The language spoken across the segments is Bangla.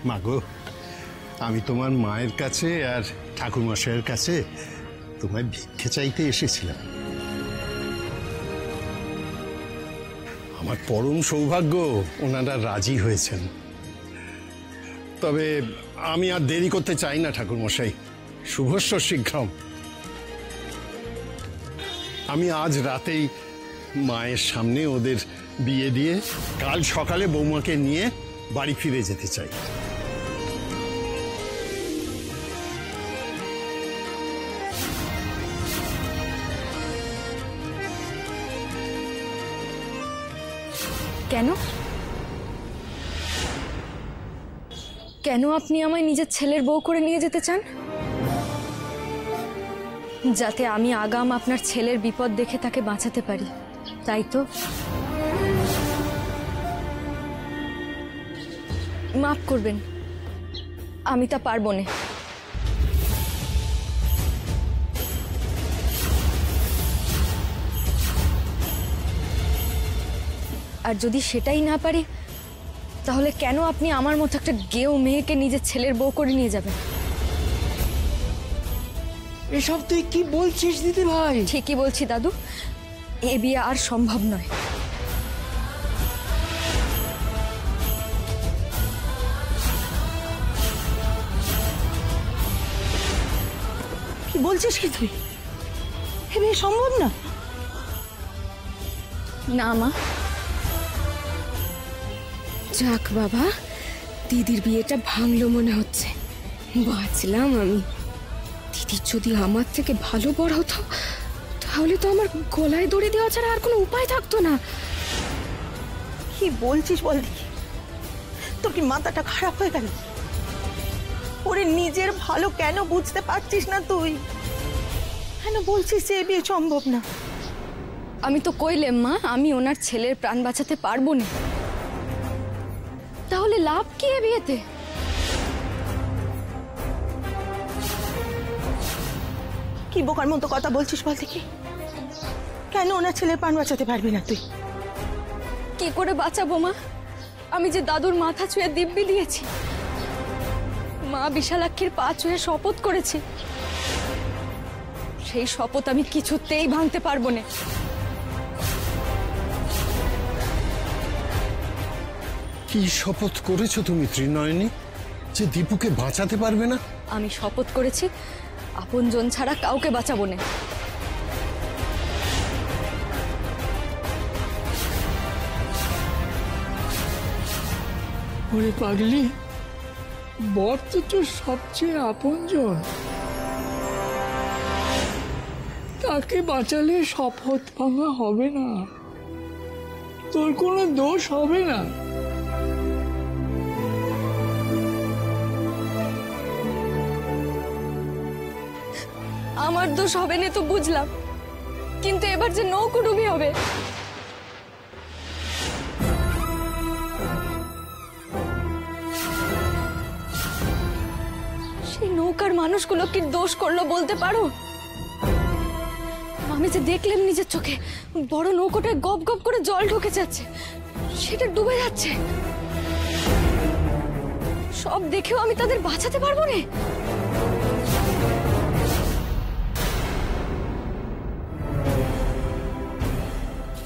মাগো, আমি তোমার মায়ের কাছে আর ঠাকুরমশাইয়ের কাছে তোমায় ভিক্ষে চাইতে এসেছিলাম। আমার পরম সৌভাগ্য ওনারা রাজি হয়েছেন। তবে আমি আর দেরি করতে চাই না ঠাকুরমশাই, শুভস্য শীঘ্রম। আমি আজ রাতেই মায়ের সামনে ওদের বিয়ে দিয়ে কাল সকালে বৌমাকে নিয়ে বাড়ি ফিরে যেতে চাই। কেন কেন আপনি আমায় নিজের ছেলের বউ করে নিয়ে যেতে চান? যাতে আমি আগাম আপনার ছেলের বিপদ দেখে তাকে বাঁচাতে পারি, তাই তো? মাফ করবেন, আমি তা পারবো না। আর যদি সেটাই না পারি, তাহলে কেন আপনি আমার মতো একটা গেও মেয়েকে নিজের ছেলের বউ করে নিয়ে যাবেন? এসব তুই কি বলছিস দিদি ভাই? ঠিকই বলছি দাদু, এ বিয়ে আর সম্ভব নয়। কি বলছিস কি তুই? এ বিয়ে সম্ভব না? না মা, যাক বাবা, দিদির বিয়েটা ভাঙলো মনে হচ্ছে। বাঁচলাম আমি। দিদির যদি আমার থেকে ভালো বড় হতো, তাহলে তো আমার গলায় দড়ি দেওয়া ছাড়া আর কোনো উপায় থাকতো না। কি বলছিস বল দেখি? তোর কি মাথাটা খারাপ হয়ে গেল? ওরে নিজের ভালো কেন বুঝতে পারছিস না তুই? কেন বলছিস যে এ বিয়ে সম্ভব না? আমি তো কইলাম মা, আমি ওনার ছেলের প্রাণ বাঁচাতে পারবো না। তাহলে লাভ কি এ বিয়েতে? কি বোকার মতো কথা বলছিস বল দেখি? কেন ওনার ছেলের প্রাণ বাঁচাতে পারবি না তুই? কি করে বাঁচাবো মা? আমি যে দাদুর মাথা ছুঁয়ে দিব্যি দিয়েছি, মা বিশালাক্ষীর পা ছুঁয়ে শপথ করেছি, সেই শপথ আমি কিছুতেই ভাঙতে পারবো না। কি শপথ করেছো তুমি ত্রিনয়নী, যে দীপুকে বাঁচাতে পারবে না? আমি শপথ করেছি আপনজন ছাড়া কাউকে বাঁচাবো না। ওরে পাগলি, বর তো তোর সবচেয়ে আপনজন। তাকে বাঁচালে শপথ ভাঙা হবে না, তোর কোনো দোষ হবে না। আমার দোষ হবে না তো বুঝলাম, কিন্তু এবার যে নৌকোডুবি হবে, সেই নৌকার মানুষগুলো কি দোষ করলো বলতে পারো? আমি যে দেখলাম নিজের চোখে বড় নৌকোটায় গপ গপ করে জল ঢুকে যাচ্ছে, সেটা ডুবে যাচ্ছে, সব দেখেও আমি তাদের বাঁচাতে পারবো না।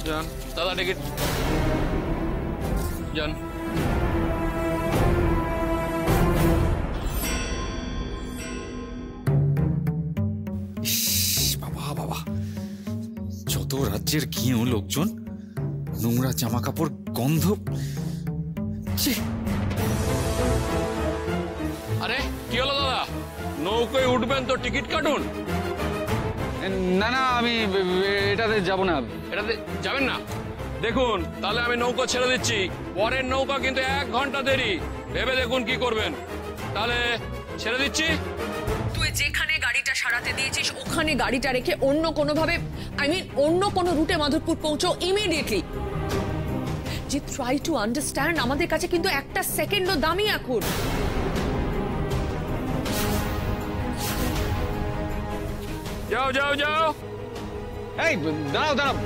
যান দাদা, টিকিট যান। বাবা বাবা, যত রাজ্যের ঘিও লোকজন, নোংরা জামা কাপড়, গন্ধ। আরে কি হলো দাদা, নৌকোয় উঠবেন তো টিকিট কাটুন। না না, আমি এটাতে যাব না। এটাতে যাবেন না? দেখুন, তাহলে আমি নৌকো ছেড়ে দিচ্ছি, পরের নৌকা কিন্তু 1 ঘন্টা দেরি, ভেবে দেখুন কি করবেন। তাহলে ছেড়ে দিচ্ছি। তুই যেখানে গাড়িটা সারাতে দিয়েছিস ওখানে গাড়িটা রেখে অন্য কোনো ভাবে, অন্য কোনো রুটে মাধবপুর পৌঁছো ইমিডিয়েটলি। যে ট্রাই টু আন্ডারস্ট্যান্ড, আমাদের কাছে কিন্তু একটা সেকেন্ডও দামি এখন। যাও যাও যাও। এই দাঁড়াও দাঁড়াও,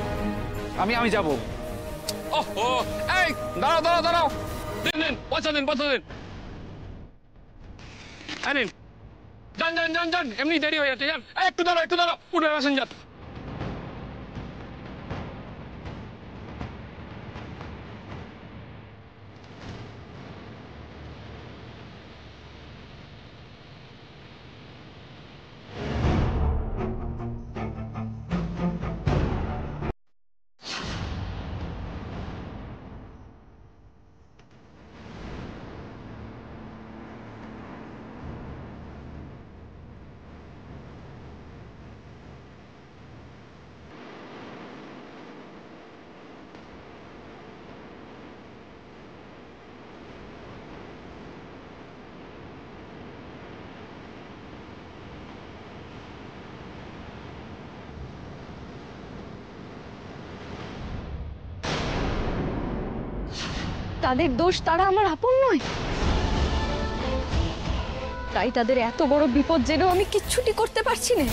আমি যাবো। ওহো, এই দাঁড়াও দাঁড়াও দাঁড়াও, দিন দিন, পয়সা দিন, পয়সা দিন। আরে যান যান যান যান, এমনি দেরি হয়ে যাচ্ছে, যান। একটু দাঁড়াও, উঠে আসেন, যান। তাদের দোষ, তারা আমার আপন নয়, তাই তাদের এত বড় বিপদ জেনেও আমি কিচ্ছুটি করতে পারছি না।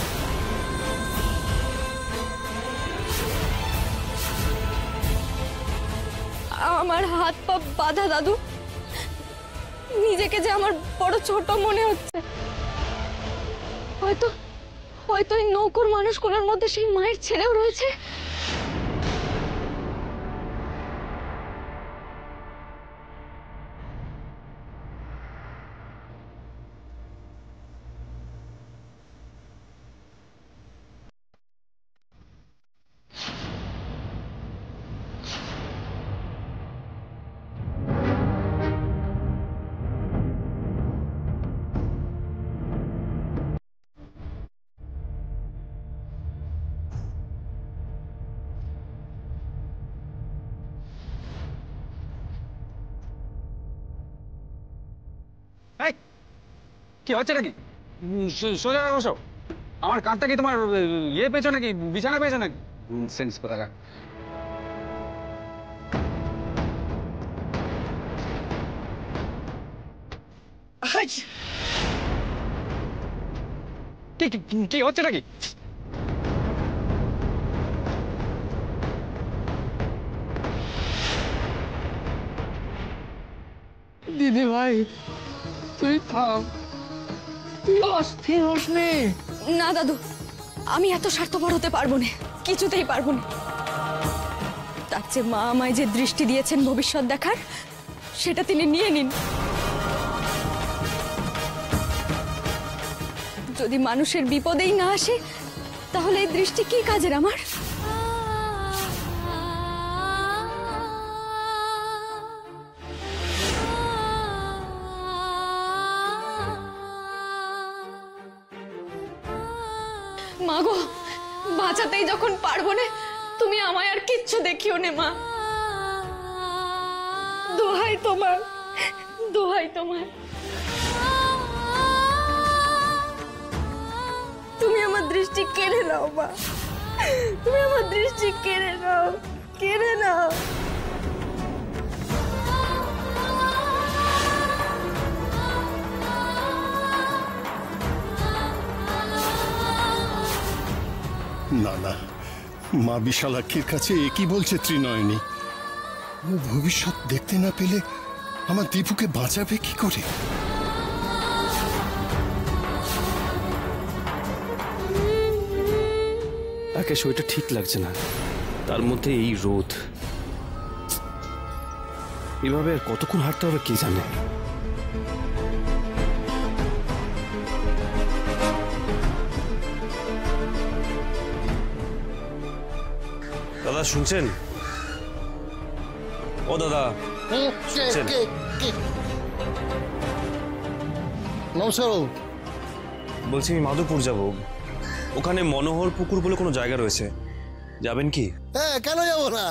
আমার হাত পা বাঁধা দাদু, নিজেকে যে আমার বড় ছোট মনে হচ্ছে। হয়তো হয়তো এই নৌকোর মানুষগুলোর মধ্যে সেই মায়ের ছেলেও রয়েছে। কি হচ্ছে নাকি? সোজা বসো। আমার কাঁধটা কি তোমার ইয়ে পেয়েছো নাকি, বিছানা পেয়েছো নাকি? সেন্স কোথাকার। কি হচ্ছে নাকি? দিদি ভাই, তুই থাম, তুই অস্থির হোস নে। না দাদু, আমি এত স্বার্থপর হতে পারবো না, কিছুতেই পারবো না। তার চেয়ে মা আমায় যে দৃষ্টি দিয়েছেন ভবিষ্যৎ দেখার, সেটা তিনি নিয়ে নিন। যদি মানুষের বিপদেই না আসে, তাহলে এই দৃষ্টি কি কাজের আমার? মাগো, বাঁচাতেই যখন পারবো না, তুমি আমায় আর কিচ্ছু দেখিও নে মা। দোহাই তোমার, দোহাই তোমার। তুমি আমার দৃষ্টি কেড়ে নাও মা, তুমি আমার দৃষ্টি কেড়ে নাও, কেড়ে নাও। না না, মা বিশালাক্ষীর কাছে একই বলছে ত্রিনয়নী। ও ভবিষ্যৎ দেখতে না পেলে আমার দীপুকে বাঁচাবে কি করে? একে শরীরটা ঠিক লাগছে না, তার মধ্যে এই রোদ। এভাবে আর কতক্ষণ হাঁটতে হবে কে জানে। দাদা শুনছেন? ও দাদা শুনছেন? নমস্কার। বলছি আমি মাধবপুর যাব, ওখানে মনোহর পুকুর বলে কোনো জায়গা রয়েছে, যাবেন কি? হ্যাঁ, কেন যাবো না,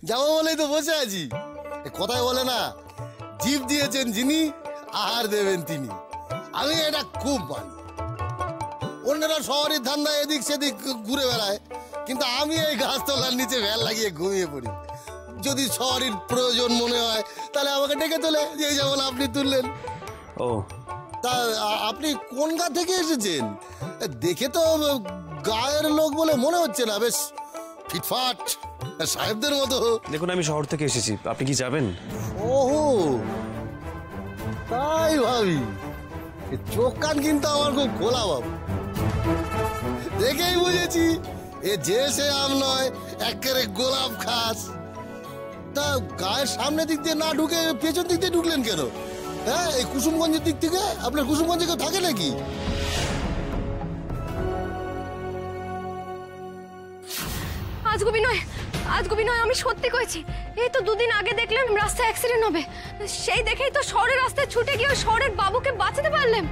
যাবো বলেই তো বসে আছি। কথায় বলে না, জীব দিয়েছেন যিনি, আহার দেবেন তিনি। আমি এটা খুব মানি। অন্যরা শহরের ধান্দা এদিক সেদিক ঘুরে বেড়ায়, কিন্তু আমি এই গাছতলার নিচে ভ্যাল লাগিয়ে ঘুমিয়ে পড়ি। যদি শহরের প্রয়োজন মনে হয় তাহলে আমাকে ডেকে তোলে, যে যেমন আপনি তুললেন। ও তা আপনি কোন গা থেকে এসেছেন? দেখে তো গায়ের লোক বলে মনে হচ্ছে না, বেশ ফিটফাট সাহেবদের মতো। দেখুন আমি শহর থেকে এসেছি, আপনি কি যাবেন? ওহো, তাই ভাবি। চোখ কান কিন্তু আমার খুব খোলা বাবু, দেখেই বুঝেছি এ যে সে আম নয়, একেবারে গোলাপ খাস। তা গায়ের সামনে দিক দিয়ে না ঢুকে পেছন দিক দিয়ে ঢুকলেন কেন? হ্যাঁ, এই কুসুমগঞ্জের দিক থেকে? আপনার কুসুমগঞ্জে কেউ থাকে নাকি? আজগুবি নয়, আমি সত্যি কইছি। এই তো দুদিন আগে দেখলাম রাস্তায় অ্যাক্সিডেন্ট হবে, সেই দেখেই তো শহরের রাস্তায় ছুটে গিয়ে শহরের বাবুকে বাঁচাতে পারলাম।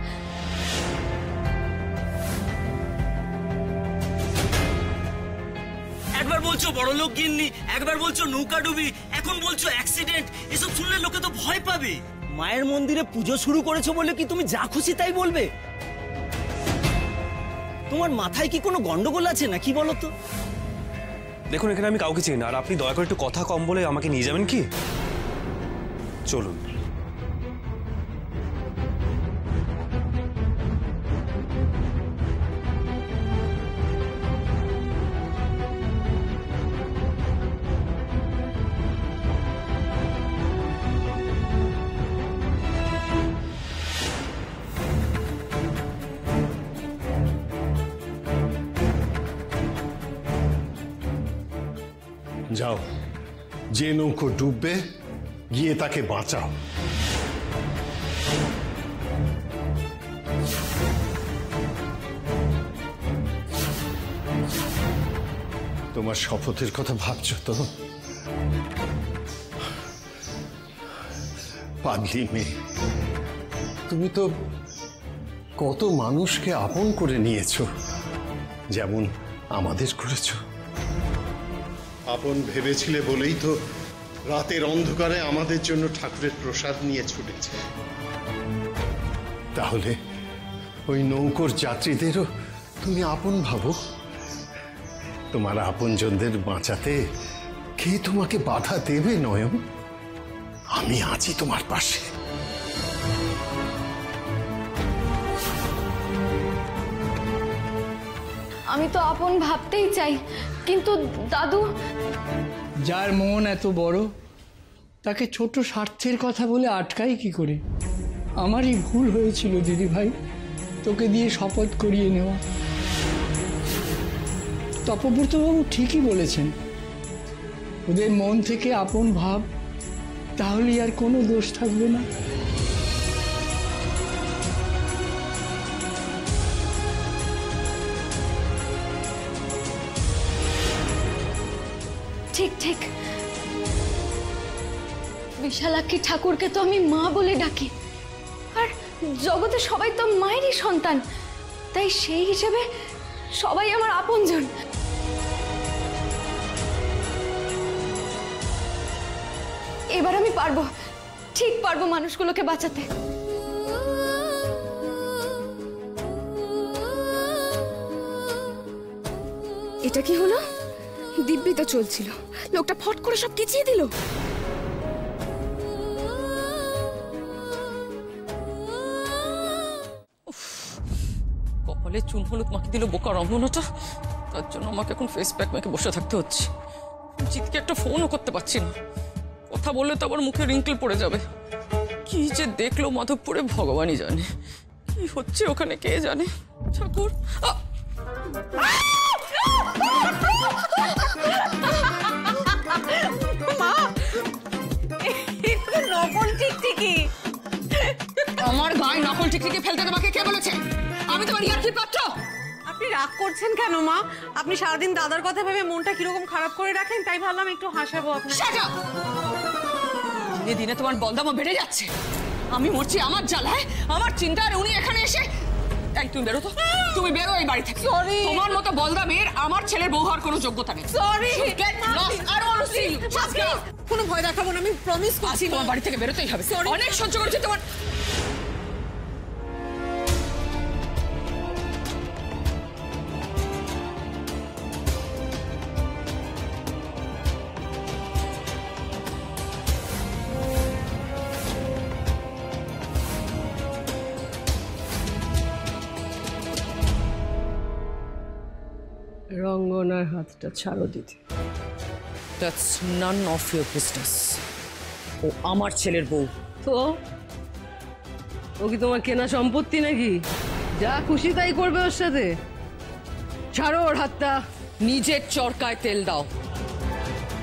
একবার বলছো বড়লোক গিন্নি, একবার বলছো নৌকা ডুবি, এখন বলছো অ্যাক্সিডেন্ট। এসব শুনলে লোকে তো ভয় পাবে। মায়ের মন্দিরে পুজো শুরু করেছো বলে কি তুমি যা খুশি তাই বলবে? তোমার মাথায় কি কোনো গন্ডগোল আছে নাকি বলো তো? দেখুন, এখানে আমি কাউকে চিনি না, আর আপনি দয়া করে একটু কথা কম বলে আমাকে নিয়ে যাবেন কি? চলুন। যাও, যে নৌকো ডুববে গিয়ে তাকে বাঁচাও। তোমার শপথের কথা ভাবছো তো? পাগলি মেয়ে, তুমি তো কত মানুষকে আপন করে নিয়েছো, যেমন আমাদের করেছো। আপন ভেবেছিলে বলেই তো রাতের অন্ধকারে আমাদের জন্য ঠাকুরের প্রসাদ নিয়ে ছুটেছে। তাহলে ওই নৌকোর যাত্রীদেরও তুমি আপন ভাবো। তোমার আপনজনদের বাঁচাতে কে তোমাকে বাধা দেবে নয়ন? আমি আছি তোমার পাশে। আমি তো আপন ভাবতেই চাই, কিন্তু দাদু। যার মন এত বড় তাকে ছোট স্বার্থের কথা বলে আটকাই কি করে? আমারই ভুল হয়েছিল দিদি ভাই, তোকে দিয়ে শপথ করিয়ে নেওয়া। তপব্রতবাবু ঠিকই বলেছেন, ওদের মন থেকে আপন ভাব, তাহলেই আর কোনো দোষ থাকবে না। ঠিক ঠিক, বিশালাক্ষী ঠাকুরকে তো আমি মা বলে ডাকি, আর জগতে সবাই তো মায়েরই সন্তান, তাই সেই হিসেবে সবাই আমার আপনজন। এবার আমি পারবো, ঠিক পারবো মানুষগুলোকে বাঁচাতে। এটা কি হলো? দিব্যি তো চলছিল, লোকটা ফট করে সব কিচিয়ে দিল। কপালে চুন হলুদ মাখিয়ে দিল বোকা রমনাটা, তার জন্য আমাকে এখন ফেস প্যাক মেখে বসে থাকতে হচ্ছে। জিতকে একটা ফোনও করতে পারছি না, কথা বললে তো আবার মুখে রিঙ্কেল পড়ে যাবে। কি যে দেখলো মাধবপুরে ভগবানই জানে, কি হচ্ছে ওখানে কে জানে। ঠাকুর নকল টিকটিকি, আমার গায়ে নকল টিকটিকি ফেলতে তোমাকে কে বলেছে? আমি তোমার ইয়ার্কির পাত্র? আপনি রাগ করছেন কেন মা? আপনি সারাদিন দাদার কথা ভেবে মনটা কিরকম খারাপ করে রাখেন, তাই ভাবলাম একটু হাসাবো আপনাকে। দিনে দিনে তোমার বলদামা বেড়ে যাচ্ছে। আমি মরছি আমার জ্বালায়, আমার চিন্তা, আর উনি এখানে এসে। তাই তুমি বেরো তো, তুমি বেরো এই বাড়ি থেকে। সরি, তোমার মতো বলদামের আমার ছেলের বউ হওয়ার কোনো যোগ্যতা নেই। Sorry, get lost, I don't want to see you. কোনো ভয় দেখাবো না, আমি প্রমিস করছি। তোমার বাড়ি থেকে বেরোতেই হবে, অনেক সহ্য করেছি তোমার। রঙ্গনার হাতটা ছাড়ো দিদি। That's none of your business. ও আমার ছেলের বউ। তো ও কি তোমার কেনা সম্পত্তি নাকি? যা খুশি তাই করবে ওর সাথে। ছাড়ো ওর হাতটা। নিজের চরকায় তেল দাও।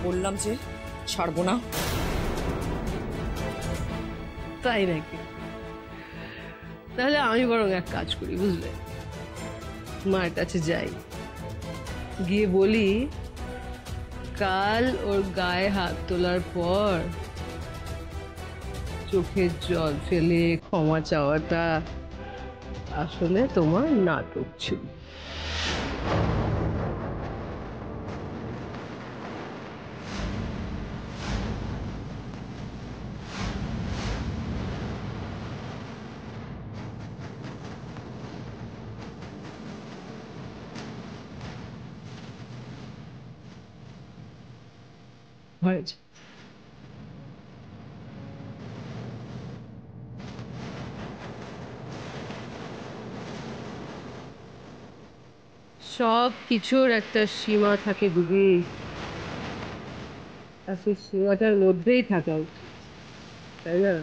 বললাম যে ছাড়বো না। তাই নাকি? তাহলে আমি বরং এক কাজ করি, বুঝলে, মার কাছে যাই, গিয়ে বলি কাল ওর গায়ে হাত তোলার পর চোখের জল ফেলে ক্ষমা চাওয়াটা আসলে তোমার নাটক ছিল। হয়েছে। সব কিছুর একটা সীমা থাকে দিদি, আর সেই সীমাটার মধ্যেই থাকা উচিত, তাই না?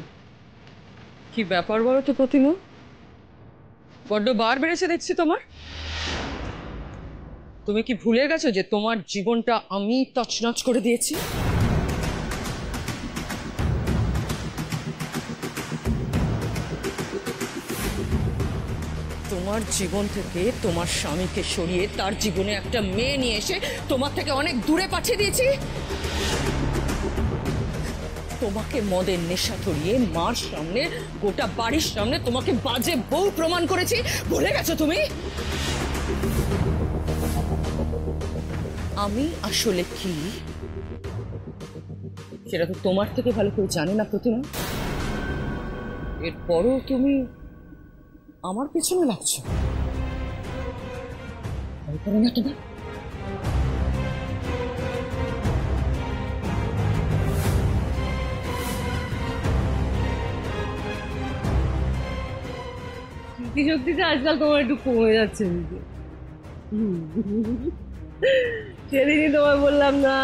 কি ব্যাপার বলো তো প্রতিমা, বড্ড বার বেড়েছে দেখছি তোমার। তুমি কি ভুলে গেছো যে তোমার জীবনটা আমি তছনছ করে দিয়েছি? তোমার জীবন থেকে তোমার স্বামীকে সরিয়ে তার জীবনে একটা মেয়ে নিয়ে এসে তোমার থেকে অনেক দূরে পাঠিয়ে দিয়েছি। তোমাকে মদের নেশা ধরিয়ে মার সামনে, গোটা বাড়ির সামনে তোমাকে বাজে বউ প্রমাণ করেছি। ভুলে গেছো তুমি? আমি আসলে কি সেটা তো তোমার থেকে ভালো কেউ জানে না প্রতিমা। এরপরও তুমি আমার পেছনে লাগছো, ভয় করো না তোমার? স্মৃতিশক্তিটা আজকাল তোমার একটু কমে যাচ্ছে। সেদিনই তোমায় বললাম না,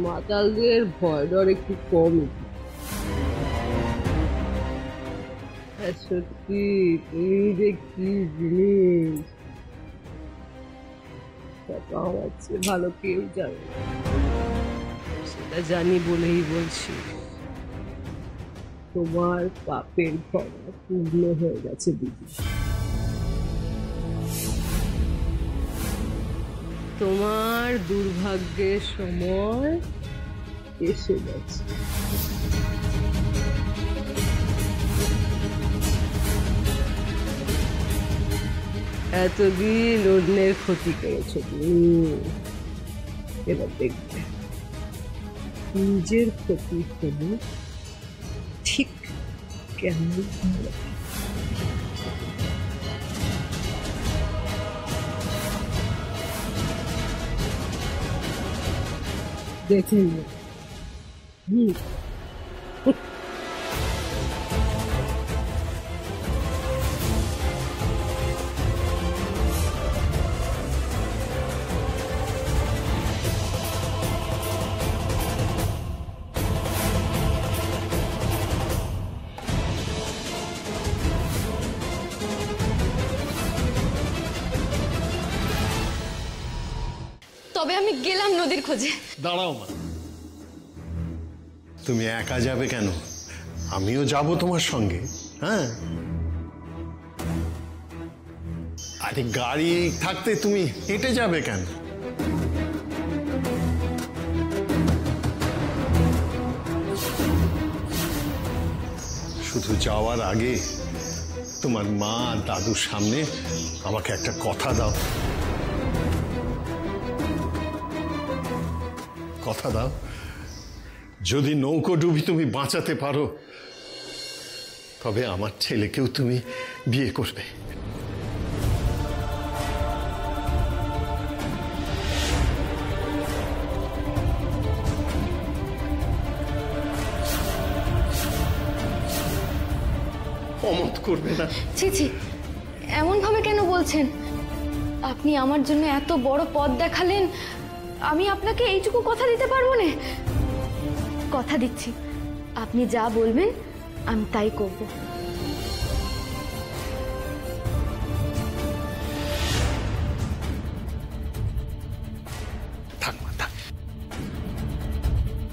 মাতালদের ভয় ডর একটু কম। সত্যি তুমি যে কি জিনিস আমার চেয়ে ভালো কেউ জানে, সেটা জানি বলেই বলছি, তোমার পাপের ক্ষমা পূর্ণ হয়ে গেছে দিদি। তোমার দুর্ভাগ্যের সময় এসে গেছে। এতদিন অন্যের ক্ষতি করেছো তুমি, এবার দেখবে নিজের ক্ষতি হলে ঠিক কেমন হবে। দেখে নিও। তবে আমি গেলাম নদীর খোঁজে। দাঁড়াও মা, তুমি একা যাবে কেন? আমিও যাব তোমার সঙ্গে। হ্যাঁ, আরে গাড়ি থাকতে তুমি হেঁটে যাবে কেন? শুধু যাওয়ার আগে তোমার মা দাদুর সামনে আমাকে একটা কথা দাও। কথা দাও, যদি নৌকোডুবি তুমি বাঁচাতে পারো তবে আমার ছেলেকেও তুমি বিয়ে করবে। অমত করবে না? ছি ছি, এমন ভাবে কেন বলছেন? আপনি আমার জন্য এত বড় পথ দেখালেন, আমি আপনাকে এইটুকু কথা দিতে পারবো না? কথা দিচ্ছি, আপনি যা বলবেন আমি তাই করব।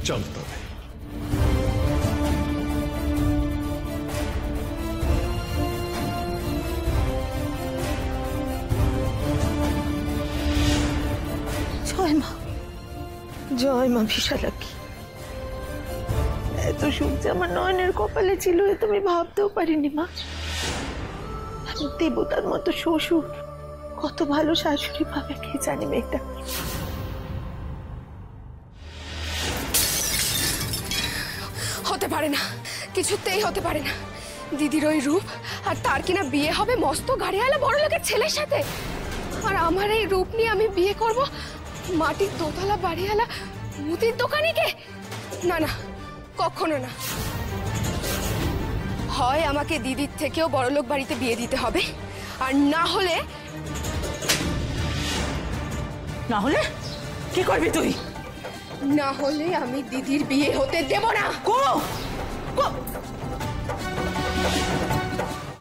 চল তবে। জয় মা বিশালাক্ষী। এত সুখ যে আমার নয়নের কপালে ছিল এ তুমি ভাবতেও পারিনি মা। আমি দেবতার মতো শ্বশুর, কত ভালো শাশুড়ি পাবে কে জানি মেয়েটা। হতে পারে না, কিছুতেই হতে পারে না। দিদির ওই রূপ, আর তার কিনা বিয়ে হবে মস্ত গাড়িওয়ালা বড় লোকের ছেলের সাথে। আর আমার এই রূপ নিয়ে আমি বিয়ে করব মাটির দোতলা বাড়িওয়ালা মুদির দোকানিকে? না না, কখনো না। হয় আমাকে দিদির থেকেও বড়লোক বাড়িতে বিয়ে দিতে হবে, আর না হলে কি করবি তুই? না হলে আমি দিদির বিয়ে হতে দেব না।